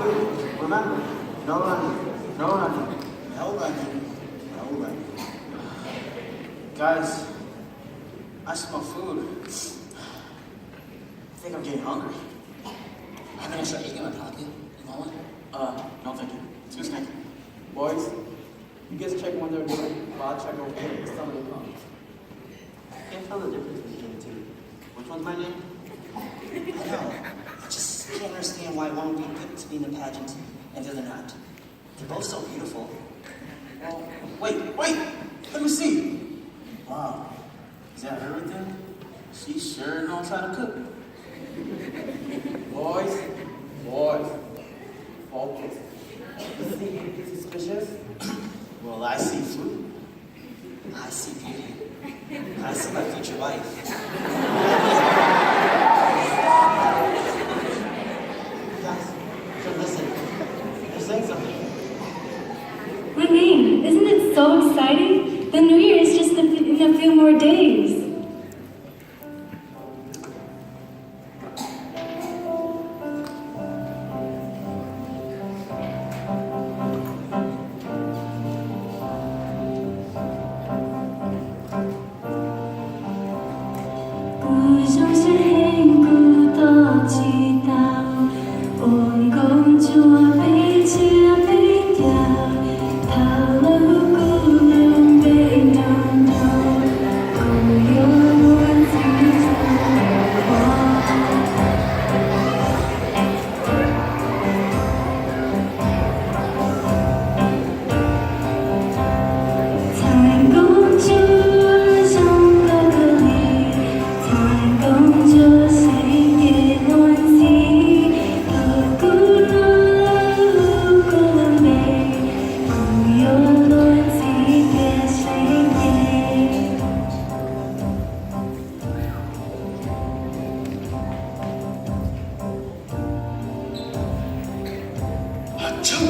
Please, remember, no running, no running, no running, no running. Guys, I smell food. I think I'm getting hungry. I'm gonna start eating my pocket. You want one? No thank you. Too snacky. Boys, you guys check when they're doing. While I check over here. It's some of the comes. I can't tell the difference between the two. Which one's my name? I know. I just can't understand why one would be picked to be in the pageant and the other not. They're both so beautiful. Well, wait! Let me see. Wow. Is that her right there? She sure knows how to cook. Boys, focus. You see anything suspicious? Well, I see food. I see beauty. I see my future wife. Guys, so listen. They're saying something. Levine, isn't it so exciting? The New Year is just in a few more days. Achoo!